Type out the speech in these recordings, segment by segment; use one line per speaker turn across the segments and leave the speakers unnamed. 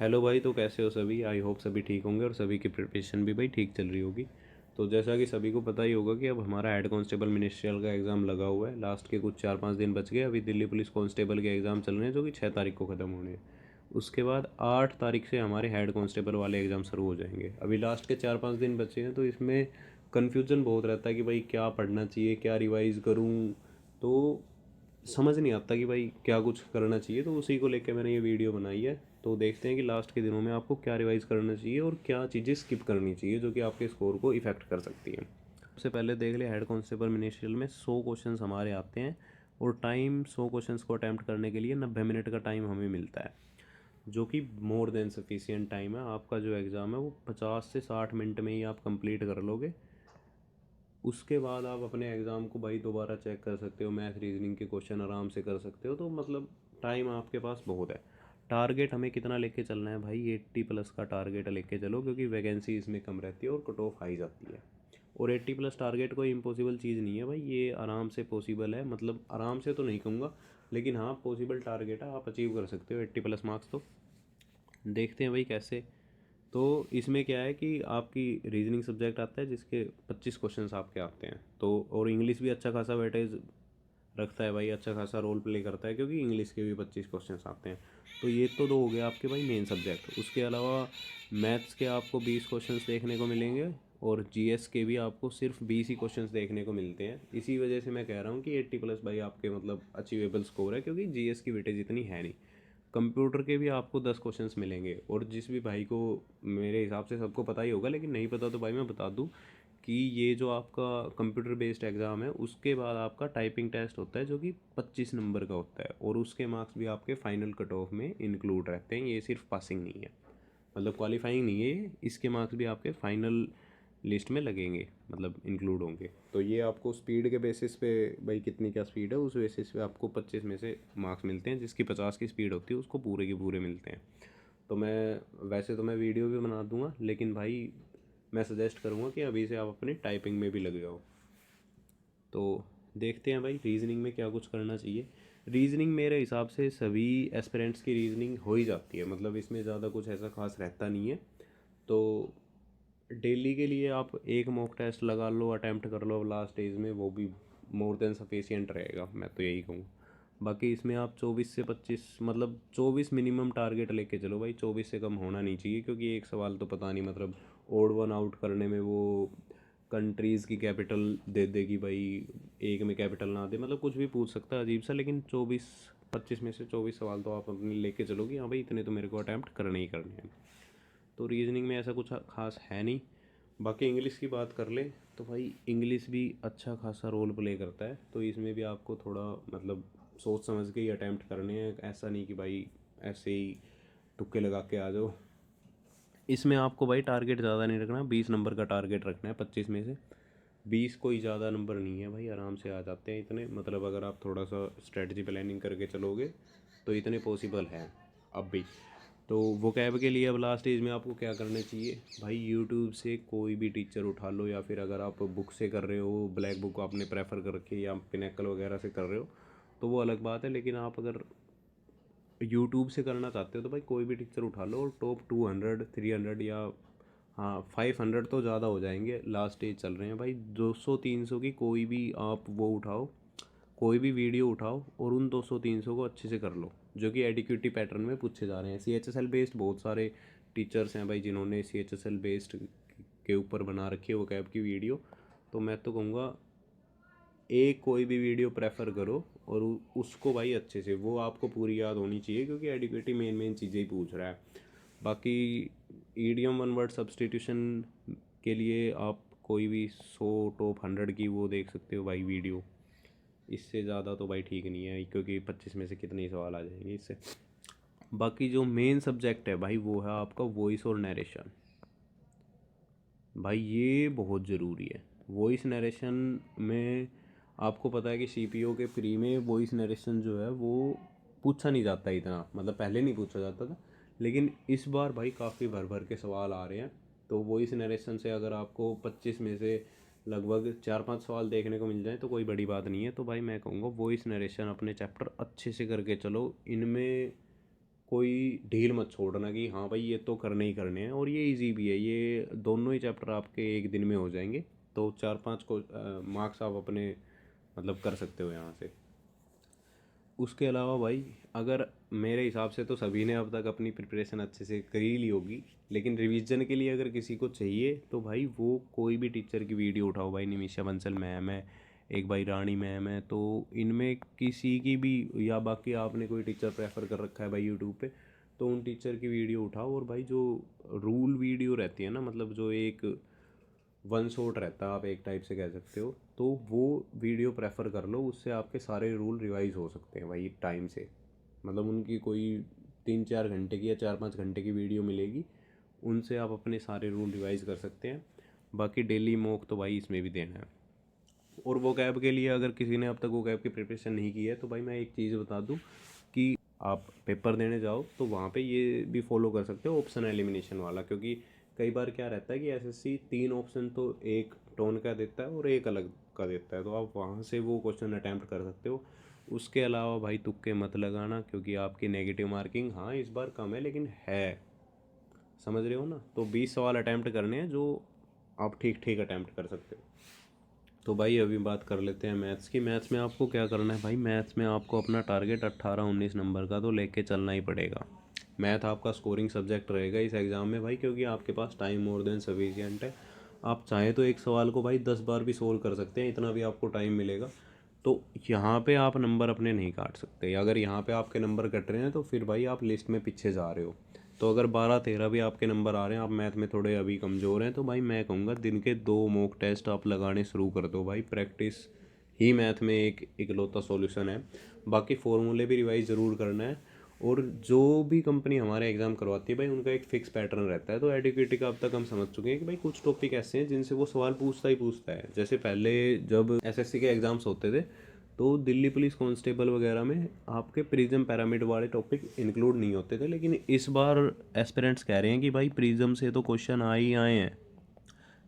Hello भाई, तो कैसे हो सभी। आई होप सभी ठीक होंगे और सभी की प्रिपरेशन भी भाई ठीक चल रही होगी। तो जैसा कि सभी को पता ही होगा कि अब हमारा हेड कांस्टेबल मिनिस्ट्रियल का एग्ज़ाम लगा हुआ है। लास्ट के कुछ 4-5 दिन बच गए। अभी दिल्ली पुलिस कांस्टेबल के एग्ज़ाम चल रहे हैं जो कि 6 तारीख को ख़त्म होने हैं। उसके बाद 8 तारीख से हमारे हेड कांस्टेबल वाले एग्ज़ाम शुरू हो जाएंगे। अभी लास्ट के 4-5 दिन बचे हैं, तो इसमें कन्फ्यूज़न बहुत रहता है कि भाई क्या पढ़ना चाहिए, क्या रिवाइज़ करूँ। तो समझ नहीं आता कि भाई क्या कुछ करना चाहिए। तो उसी को लेकर मैंने ये वीडियो बनाई है। तो देखते हैं कि लास्ट के दिनों में आपको क्या रिवाइज करना चाहिए और क्या चीज़ें स्किप करनी चाहिए जो कि आपके स्कोर को इफ़ेक्ट कर सकती हैं। सबसे पहले देख ले, हेड कांस्टेबल मिनिस्ट्रियल में 100 क्वेश्चन हमारे आते हैं और टाइम 100 क्वेश्चन को अटैम्प्ट करने के लिए 90 मिनट का टाइम हमें मिलता है, जो कि मोर देन सफिशियंट टाइम है। आपका जो एग्ज़ाम है वो 50 से 60 मिनट में ही आप कंप्लीट कर लोगे। उसके बाद आप अपने एग्ज़ाम को भाई दोबारा चेक कर सकते हो, मैथ रीजनिंग के क्वेश्चन आराम से कर सकते हो। तो मतलब टाइम आपके पास बहुत है। टारगेट हमें कितना लेके चलना है भाई, 80+ का टारगेट लेके चलो, क्योंकि वैकेंसी इसमें कम रहती है और कट ऑफ हाई जाती है। और 80+ टारगेट कोई इम्पॉसिबल चीज़ नहीं है भाई, ये आराम से पॉसिबल है। मतलब आराम से तो नहीं कहूँगा, लेकिन हाँ पॉसिबल टारगेट है, आप अचीव कर सकते हो 80+ मार्क्स। तो देखते हैं भाई कैसे। तो इसमें क्या है कि आपकी रीजनिंग सब्जेक्ट आता है जिसके 25 क्वेश्चंस आपके आते हैं। तो और इंग्लिश भी अच्छा खासा वेटेज रखता है भाई, अच्छा खासा रोल प्ले करता है, क्योंकि इंग्लिश के भी 25 क्वेश्चंस आते हैं। तो ये तो दो हो गए आपके भाई मेन सब्जेक्ट। उसके अलावा मैथ्स के आपको 20 क्वेश्चंस देखने को मिलेंगे और जीएस के भी आपको सिर्फ 20 ही क्वेश्चंस देखने को मिलते हैं। इसी वजह से मैं कह रहा हूँ कि 80+ भाई आपके मतलब अचीवेबल स्कोर है, क्योंकि जीएस की वेटेज इतनी है नहीं। कंप्यूटर के भी आपको 10 क्वेश्चंस मिलेंगे। और जिस भी भाई को, मेरे हिसाब से सबको पता ही होगा, लेकिन नहीं पता तो भाई मैं बता दूं कि ये जो आपका कंप्यूटर बेस्ड एग्ज़ाम है उसके बाद आपका टाइपिंग टेस्ट होता है जो कि 25 नंबर का होता है, और उसके मार्क्स भी आपके फाइनल कट ऑफ में इंक्लूड रहते हैं। ये सिर्फ पासिंग नहीं है, मतलब क्वालिफाइंग नहीं है ये, इसके मार्क्स भी आपके फाइनल लिस्ट में लगेंगे, मतलब इंक्लूड होंगे। तो ये आपको स्पीड के बेसिस पे, भाई कितनी क्या स्पीड है उस बेसिस पे आपको 25 में से मार्क्स मिलते हैं। जिसकी 50 की स्पीड होती है उसको पूरे के पूरे मिलते हैं। तो मैं वैसे तो मैं वीडियो भी बना दूंगा, लेकिन भाई मैं सजेस्ट करूँगा कि अभी से आप अपनी टाइपिंग में भी लग जाओ। तो देखते हैं भाई रीजनिंग में क्या कुछ करना चाहिए। रीजनिंग मेरे हिसाब से सभी एस्पिरेंट्स की रीजनिंग हो ही जाती है, मतलब इसमें ज़्यादा कुछ ऐसा खास रहता नहीं है। तो डेली के लिए आप एक मॉक टेस्ट लगा लो, अटैम्प्ट कर लो लास्ट स्टेज में, वो भी मोर देन सफिशियंट रहेगा, मैं तो यही कहूँ। बाकी इसमें आप 24 से 25, मतलब 24 मिनिमम टारगेट लेके चलो भाई, 24 से कम होना नहीं चाहिए, क्योंकि एक सवाल तो पता नहीं, मतलब ओड वन आउट करने में वो कंट्रीज़ की कैपिटल दे देगी भाई, एक में कैपिटल ना दे, मतलब कुछ भी पूछ सकता है अजीब सा। लेकिन 24-25 में से 24 सवाल तो आप अपने लेके चलोगे, हाँ भाई इतने तो मेरे को अटैम्प्ट करने ही करने हैं। तो रीजनिंग में ऐसा कुछ खास है नहीं। बाकी इंग्लिश की बात कर ले तो भाई इंग्लिश भी अच्छा खासा रोल प्ले करता है। तो इसमें भी आपको थोड़ा मतलब सोच समझ के ही अटैम्प्ट करने हैं, ऐसा नहीं कि भाई ऐसे ही तुक्के लगा के आ जाओ। इसमें आपको भाई टारगेट ज़्यादा नहीं रखना, 20 नंबर का टारगेट रखना है 25 में से। 20 कोई ज़्यादा नंबर नहीं है भाई, आराम से आ जाते हैं इतने, मतलब अगर आप थोड़ा सा स्ट्रेटजी प्लानिंग करके चलोगे तो इतने पॉसिबल हैं अब भी। तो वो कैब के लिए अब लास्ट एज में आपको क्या करना चाहिए भाई, यूट्यूब से कोई भी टीचर उठा लो, या फिर अगर आप बुक से कर रहे हो, ब्लैक बुक आपने प्रेफर कर रखी है, या पिनेकल वगैरह से कर रहे हो तो वो अलग बात है। लेकिन आप अगर यूट्यूब से करना चाहते हो तो भाई कोई भी टीचर उठा लो और टॉप 200-300, या हाँ 500 तो ज़्यादा हो जाएंगे, लास्ट स्टेज चल रहे हैं भाई, 200-300 की कोई भी आप वो उठाओ, कोई भी वीडियो उठाओ और उन 200-300 को अच्छे से कर लो, जो कि एडिक्यूटी पैटर्न में पूछे जा रहे हैं। C H S L based बहुत सारे टीचर्स हैं भाई जिन्होंने C H S L based के ऊपर बना रखी है वो कैब की वीडियो। तो मैं तो कहूँगा एक कोई भी वीडियो प्रेफर करो और उसको भाई अच्छे से, वो आपको पूरी याद होनी चाहिए, क्योंकि एडिक्वेटी मेन मेन चीज़ें ही पूछ रहा है। बाकी ईडियम वन वर्ड सब्सटीट्यूशन के लिए आप कोई भी 100 टॉप 100 की वो देख सकते हो भाई वीडियो। इससे ज़्यादा तो भाई ठीक नहीं है, क्योंकि 25 में से कितने ही सवाल आ जाएंगे इससे। बाकी जो मेन सब्जेक्ट है भाई वो है आपका वॉइस और नरेशन। भाई ये बहुत ज़रूरी है। वॉइस नरेशन में आपको पता है कि सीपीओ के प्री में वॉइस नरेशन जो है वो पूछा नहीं जाता इतना, मतलब पहले नहीं पूछा जाता था, लेकिन इस बार भाई काफ़ी भर भर के सवाल आ रहे हैं। तो वॉइस नरेशन से अगर आपको 25 में से लगभग 4-5 सवाल देखने को मिल जाए तो कोई बड़ी बात नहीं है। तो भाई मैं कहूँगा वॉइस नरेशन अपने चैप्टर अच्छे से करके चलो। इनमें कोई ढील मत छोड़ना कि हाँ भाई ये तो करने ही करने हैं। और ये इजी भी है, ये दोनों ही चैप्टर आपके एक दिन में हो जाएंगे। तो 4-5 को मार्क्स आप अपने मतलब कर सकते हो यहाँ से। उसके अलावा भाई अगर मेरे हिसाब से तो सभी ने अब तक अपनी प्रिपरेशन अच्छे से कर ही ली होगी, लेकिन रिवीजन के लिए अगर किसी को चाहिए तो भाई वो कोई भी टीचर की वीडियो उठाओ भाई, निमिषा बंसल मैम है, एक भाई रानी मैम है, तो इनमें किसी की भी, या बाकी आपने कोई टीचर प्रेफर कर रखा है भाई यूट्यूब पे, तो उन टीचर की वीडियो उठाओ। और भाई जो रूल वीडियो रहती है ना, मतलब जो एक वन शॉट रहता है आप एक टाइप से कह सकते हो, तो वो वीडियो प्रेफर कर लो, उससे आपके सारे रूल रिवाइज हो सकते हैं भाई टाइम से। मतलब उनकी कोई 3-4 घंटे की या 4-5 घंटे की वीडियो मिलेगी, उनसे आप अपने सारे रूल रिवाइज कर सकते हैं। बाकी डेली मॉक तो भाई इसमें भी देना है। और वो कैब के लिए अगर किसी ने अब तक वो कैब की प्रिपरेशन नहीं की है तो भाई मैं एक चीज़ बता दूँ कि आप पेपर देने जाओ तो वहाँ पे ये भी फॉलो कर सकते हो ऑप्शन एलिमिनेशन वाला, क्योंकि कई बार क्या रहता है कि एसएससी 3 ऑप्शन तो एक टोन का देता है और एक अलग का देता है, तो आप वहाँ से वो क्वेश्चन अटैम्प्ट कर सकते हो। उसके अलावा भाई तुक्के मत लगाना, क्योंकि आपकी नेगेटिव मार्किंग हाँ इस बार कम है लेकिन है, समझ रहे हो ना। तो 20 सवाल अटैम्प्ट करने हैं जो आप ठीक ठीक अटैम्प्ट कर सकते हो। तो भाई अभी बात कर लेते हैं मैथ्स की। मैथ्स में आपको क्या करना है भाई, मैथ्स में आपको अपना टारगेट 18-19 नंबर का तो लेके चलना ही पड़ेगा। मैथ आपका स्कोरिंग सब्जेक्ट रहेगा इस एग्ज़ाम में भाई, क्योंकि आपके पास टाइम मोर देन सफिशिएंट है। आप चाहें तो एक सवाल को भाई 10 बार भी सोल्व कर सकते हैं, इतना भी आपको टाइम मिलेगा। तो यहाँ पे आप नंबर अपने नहीं काट सकते। अगर यहाँ पे आपके नंबर कट रहे हैं तो फिर भाई आप लिस्ट में पीछे जा रहे हो। तो अगर 12-13 भी आपके नंबर आ रहे हैं, आप मैथ में थोड़े अभी कमज़ोर हैं, तो भाई मैं कहूँगा दिन के 2 मॉक टेस्ट आप लगाने शुरू कर दो भाई। प्रैक्टिस ही मैथ में एक इकलौता सॉल्यूशन है। बाकी फॉर्मूले भी रिवाइज ज़रूर करना है। और जो भी कंपनी हमारे एग्ज़ाम करवाती है भाई उनका एक फ़िक्स पैटर्न रहता है। तो एडुकेटी का अब तक हम समझ चुके हैं कि भाई कुछ टॉपिक ऐसे हैं जिनसे वो सवाल पूछता ही पूछता है। जैसे पहले जब एसएससी के एग्ज़ाम्स होते थे तो दिल्ली पुलिस कांस्टेबल वगैरह में आपके प्रिज्म पिरामिड वाले टॉपिक इंक्लूड नहीं होते थे, लेकिन इस बार एस्पिरेंट्स कह रहे हैं कि भाई प्रिज्म से तो क्वेश्चन आ ही आए हैं,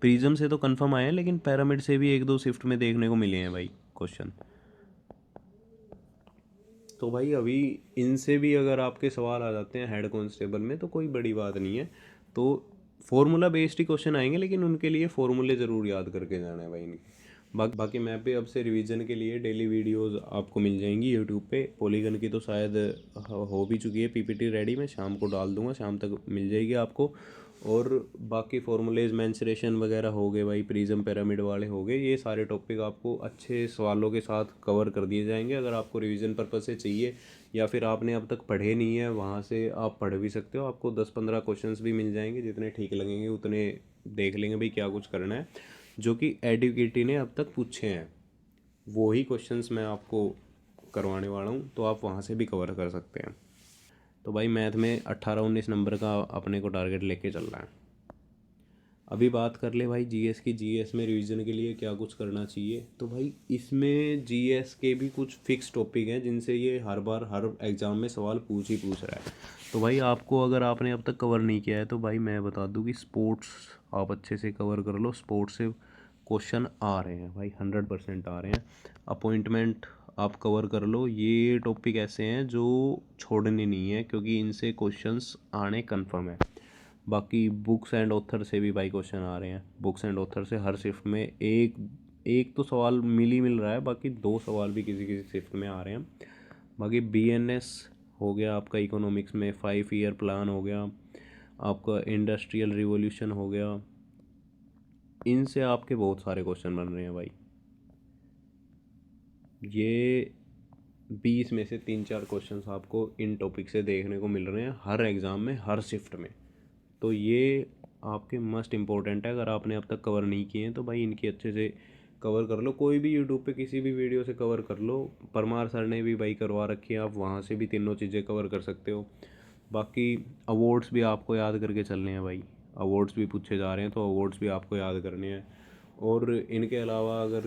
प्रिज्म से तो कंफर्म आए हैं, लेकिन पिरामिड से भी 1-2 शिफ्ट में देखने को मिले हैं भाई क्वेश्चन। तो भाई अभी इनसे भी अगर आपके सवाल आ जाते हैं हेड कांस्टेबल में तो कोई बड़ी बात नहीं है। तो फॉर्मूला बेस्ड ही क्वेश्चन आएंगे, लेकिन उनके लिए फॉर्मूले ज़रूर याद करके जाना है भाई इनके। बाकी मैं भी अब से रिवीजन के लिए डेली वीडियोस आपको मिल जाएंगी यूट्यूब पे। पॉलीगन की तो शायद हो भी चुकी है पीपीटी रेडी, मैं शाम को डाल दूंगा, शाम तक मिल जाएगी आपको। और बाकी फॉर्मूलेज मेंसुरेशन वगैरह हो गए भाई, प्रिज्म पिरामिड वाले हो गए, ये सारे टॉपिक आपको अच्छे सवालों के साथ कवर कर दिए जाएंगे। अगर आपको रिवीजन पर्पज़ से चाहिए या फिर आपने अब तक पढ़े नहीं है, वहाँ से आप पढ़ भी सकते हो। आपको 10-15 क्वेश्चंस भी मिल जाएंगे, जितने ठीक लगेंगे उतने देख लेंगे भाई क्या कुछ करना है। जो कि एडुकेटी ने अब तक पूछे हैं वही क्वेश्चंस मैं आपको करवाने वाला हूँ, तो आप वहाँ से भी कवर कर सकते हैं। तो भाई मैथ में 18-19 नंबर का अपने को टारगेट लेके चल रहा है। अभी बात कर ले भाई जीएस की। जीएस में रिवीजन के लिए क्या कुछ करना चाहिए, तो भाई इसमें जीएस के भी कुछ फिक्स टॉपिक हैं जिनसे ये हर बार हर एग्ज़ाम में सवाल पूछ ही पूछ रहा है। तो भाई आपको अगर आपने अब तक कवर नहीं किया है तो भाई मैं बता दूं कि स्पोर्ट्स आप अच्छे से कवर कर लो। स्पोर्ट्स से क्वेश्चन आ रहे हैं भाई, 100% आ रहे हैं। अपॉइंटमेंट आप कवर कर लो। ये टॉपिक ऐसे हैं जो छोड़ने नहीं है, क्योंकि इनसे क्वेश्चंस आने कन्फर्म है। बाकी बुक्स एंड ऑथर से भी भाई क्वेश्चन आ रहे हैं। बुक्स एंड ऑथर से हर शिफ्ट में एक एक तो सवाल मिल रहा है, बाकी 2 सवाल भी किसी किसी शिफ्ट में आ रहे हैं। बाकी बीएनएस हो गया आपका, इकोनॉमिक्स में 5 ईयर प्लान हो गया आपका, इंडस्ट्रियल रिवॉल्यूशन हो गया, इनसे आपके बहुत सारे क्वेश्चन बन रहे हैं भाई। ये 20 में से 3-4 क्वेश्चंस आपको इन टॉपिक से देखने को मिल रहे हैं हर एग्ज़ाम में हर शिफ्ट में। तो ये आपके मस्ट इम्पोर्टेंट है। अगर आपने अब तक कवर नहीं किए हैं तो भाई इनकी अच्छे से कवर कर लो। कोई भी यूट्यूब पे किसी भी वीडियो से कवर कर लो। परमार सर ने भी भाई करवा रखी है, आप वहाँ से भी तीनों चीज़ें कवर कर सकते हो। बाकी अवार्ड्स भी आपको याद करके चलने हैं भाई, अवार्ड्स भी पूछे जा रहे हैं तो अवार्ड्स भी आपको याद करने हैं। और इनके अलावा अगर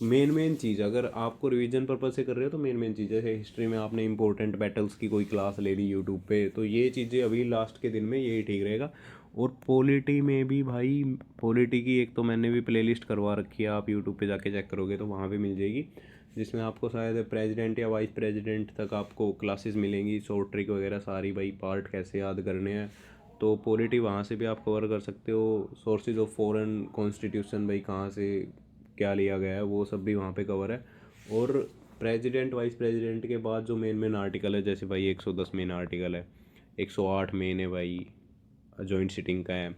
मेन चीज़ अगर आपको रिवीजन पर्पज़ से कर रहे हो तो मेन चीज़ जैसे हिस्ट्री में आपने इंपॉर्टेंट बैटल्स की कोई क्लास ले ली यूट्यूब पे, तो ये चीज़ें अभी लास्ट के दिन में यही ठीक रहेगा। और पॉलिटी में भी भाई, पॉलिटी की एक तो मैंने भी प्लेलिस्ट करवा रखी है, आप यूट्यूब पे जाके चेक करोगे तो वहाँ पे मिल जाएगी। जिसमें आपको शायद प्रेसिडेंट या वाइस प्रेसिडेंट तक आपको क्लासेस मिलेंगी, शॉर्ट ट्रिक वगैरह सारी भाई, पार्ट कैसे याद करने हैं। तो पॉलिटी वहाँ से भी आप कवर कर सकते हो। सोर्सेज ऑफ फॉरेन कॉन्स्टिट्यूशन भाई कहाँ से क्या लिया गया है वो सब भी वहाँ पे कवर है। और प्रेसिडेंट वाइस प्रेसिडेंट के बाद जो मेन मेन आर्टिकल है, जैसे भाई 110 मेन आर्टिकल है, 108 मेन है भाई जॉइंट सिटिंग का है,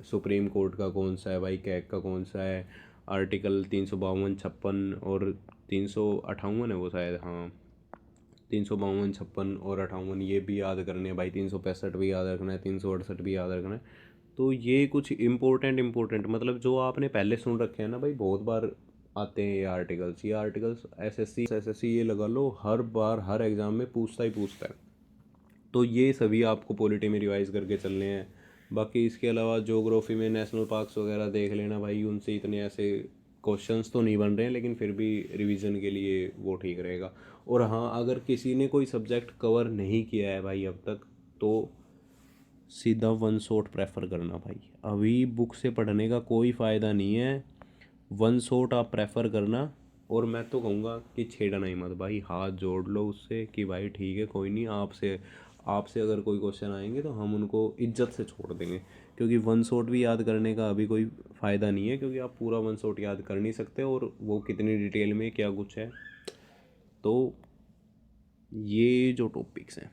सुप्रीम कोर्ट का कौन सा है भाई, कैग का कौन सा है, आर्टिकल 352 56 और 358 है वो शायद, हाँ 352 56 और 58 ये भी याद करने हैं भाई, 365 भी याद रखना है, 368 भी याद रखना है। तो ये कुछ इम्पोर्टेंट मतलब जो आपने पहले सुन रखे हैं ना भाई, बहुत बार आते हैं ये आर्टिकल्स एसएससी ये लगा लो हर बार हर एग्ज़ाम में पूछता है। तो ये सभी आपको पॉलिटी में रिवाइज करके चलने हैं। बाकी इसके अलावा ज्योग्राफी में नेशनल पार्क्स वगैरह देख लेना भाई, उनसे इतने ऐसे क्वेश्चंस तो नहीं बन रहे हैं, लेकिन फिर भी रिवीजन के लिए वो ठीक रहेगा। और हाँ, अगर किसी ने कोई सब्जेक्ट कवर नहीं किया है भाई अब तक, तो सीधा वन शॉट प्रेफर करना भाई। अभी बुक से पढ़ने का कोई फ़ायदा नहीं है, वन शॉट आप प्रेफर करना। और मैं तो कहूँगा कि छेड़ना ही मत भाई, हाथ जोड़ लो उससे कि भाई ठीक है कोई नहीं, आपसे आपसे अगर कोई क्वेश्चन आएंगे तो हम उनको इज्जत से छोड़ देंगे। क्योंकि वन शॉट भी याद करने का अभी कोई फ़ायदा नहीं है, क्योंकि आप पूरा वन शॉट याद कर नहीं सकते और वो कितनी डिटेल में क्या कुछ है। तो ये जो टॉपिक्स हैं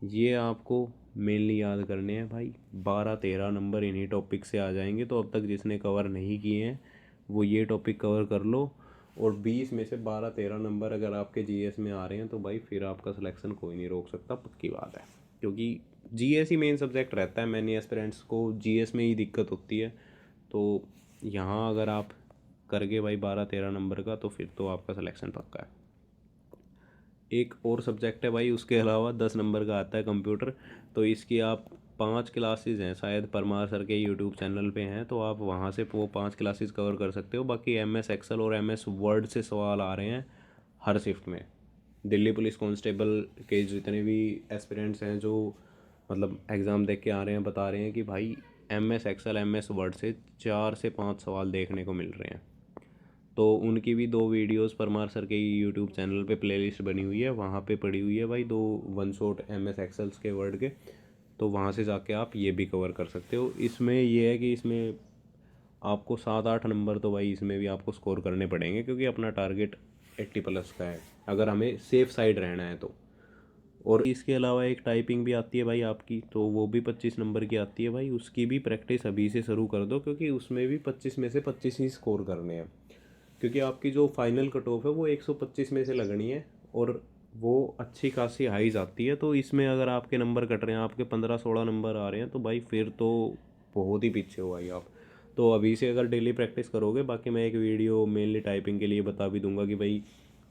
ये आपको मेनली याद करने हैं भाई। 12-13 नंबर इन्हीं टॉपिक से आ जाएंगे। तो अब तक जिसने कवर नहीं किए हैं वो ये टॉपिक कवर कर लो, और 20 में से 12-13 नंबर अगर आपके जीएस में आ रहे हैं तो भाई फिर आपका सिलेक्शन कोई नहीं रोक सकता, पक्की बात है। क्योंकि जीएस ही मेन सब्जेक्ट रहता है, मैनी एस्पिरेंट्स को जीएस में ही दिक्कत होती है। तो यहाँ अगर आप करके भाई 12-13 नंबर का, तो फिर तो आपका सिलेक्शन पक्का है। एक और सब्जेक्ट है भाई उसके अलावा 10 नंबर का आता है कंप्यूटर। तो इसकी आप 5 क्लासेस हैं शायद, परमार सर के यूट्यूब चैनल पे हैं, तो आप वहाँ से वो 5 क्लासेस कवर कर सकते हो। बाकी एमएस एक्सेल और एमएस वर्ड से सवाल आ रहे हैं हर शिफ्ट में। दिल्ली पुलिस कांस्टेबल के जितने भी एस्पिरेंट्स हैं जो मतलब एग्ज़ाम देख के आ रहे हैं, बता रहे हैं कि भाई एमएस एक्सेल एमएस वर्ड से 4 से 5 सवाल देखने को मिल रहे हैं। तो उनकी भी 2 वीडियोस परमार सर के यूट्यूब चैनल पे प्लेलिस्ट बनी हुई है, वहाँ पे पड़ी हुई है भाई 2 वन शॉट एमएस एक्सेल्स के वर्ड के। तो वहाँ से जाके आप ये भी कवर कर सकते हो। इसमें ये है कि इसमें आपको 7-8 नंबर तो भाई इसमें भी आपको स्कोर करने पड़ेंगे, क्योंकि अपना टारगेट 80+ का है अगर हमें सेफ साइड रहना है तो। और इसके अलावा एक टाइपिंग भी आती है भाई आपकी, तो वो भी 25 नंबर की आती है भाई। उसकी भी प्रैक्टिस अभी से शुरू कर दो, क्योंकि उसमें भी 25 में से 25 ही स्कोर करने हैं। क्योंकि आपकी जो फाइनल कट ऑफ है वो 125 में से लगनी है, और वो अच्छी खासी हाइज आती है। तो इसमें अगर आपके नंबर कट रहे हैं, आपके 15-16 नंबर आ रहे हैं, तो भाई फिर तो बहुत ही पीछे हो भाई आप। तो अभी से अगर डेली प्रैक्टिस करोगे, बाकी मैं एक वीडियो मेनली टाइपिंग के लिए बता भी दूंगा कि भाई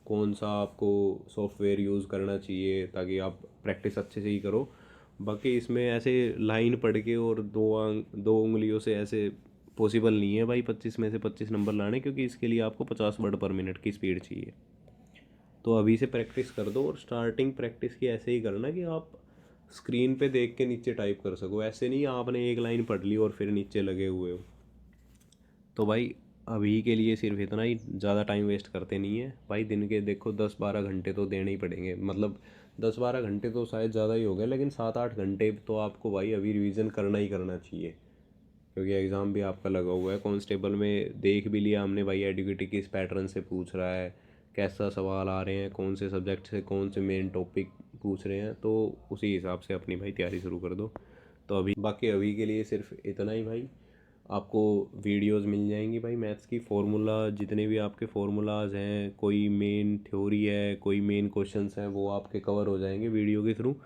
कौन सा आपको सॉफ्टवेयर यूज़ करना चाहिए ताकि आप प्रैक्टिस अच्छे से ही करो। बाकी इसमें ऐसे लाइन पढ़ के और दो उंगलियों से ऐसे पॉसिबल नहीं है भाई 25 में से 25 नंबर लाने, क्योंकि इसके लिए आपको 50 वर्ड पर मिनट की स्पीड चाहिए। तो अभी से प्रैक्टिस कर दो, और स्टार्टिंग प्रैक्टिस की ऐसे ही करना कि आप स्क्रीन पे देख के नीचे टाइप कर सको। ऐसे नहीं आपने एक लाइन पढ़ ली और फिर नीचे लगे हुए हो। तो भाई अभी के लिए सिर्फ इतना ही, ज़्यादा टाइम वेस्ट करते नहीं है भाई। दिन के देखो 10-12 घंटे तो देने ही पड़ेंगे, मतलब 10-12 घंटे तो शायद ज़्यादा ही हो गए, लेकिन 7-8 घंटे तो आपको भाई अभी रिवीजन करना ही करना चाहिए। क्योंकि एग्ज़ाम भी आपका लगा हुआ है। कांस्टेबल में देख भी लिया हमने भाई, एडुकेटी किस पैटर्न से पूछ रहा है, कैसा सवाल आ रहे हैं, कौन से सब्जेक्ट से कौन से मेन टॉपिक पूछ रहे हैं, तो उसी हिसाब से अपनी भाई तैयारी शुरू कर दो। तो अभी बाकी अभी के लिए सिर्फ इतना ही भाई। आपको वीडियोस मिल जाएंगी भाई मैथ्स की, फार्मूला जितने भी आपके फार्मूलाज हैं, कोई मेन थ्योरी है, कोई मेन क्वेश्चंस हैं, वो आपके कवर हो जाएंगे वीडियो के थ्रू।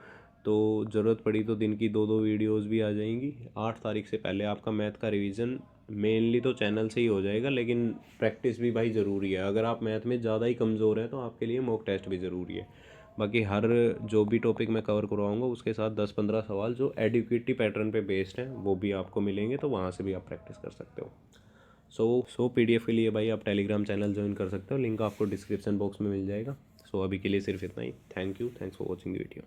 तो ज़रूरत पड़ी तो दिन की 2-2 वीडियोस भी आ जाएंगी। 8 तारीख से पहले आपका मैथ का रिवीजन मेनली तो चैनल से ही हो जाएगा, लेकिन प्रैक्टिस भी भाई ज़रूरी है। अगर आप मैथ में ज़्यादा ही कमज़ोर हैं तो आपके लिए मॉक टेस्ट भी ज़रूरी है। बाकी हर जो भी टॉपिक मैं कवर करवाऊँगा उसके साथ 10-15 सवाल जो एडुकेटिव पैटर्न पे बेस्ड हैं वो भी आपको मिलेंगे, तो वहाँ से भी आप प्रैक्टिस कर सकते हो। सो पीडीएफ के लिए भाई आप टेलीग्राम चैनल ज्वाइन कर सकते हो, लिंक आपको डिस्क्रिप्शन बॉक्स में मिल जाएगा। सो अभी के लिए सिर्फ इतना ही। Thank you, thanks for watching the video.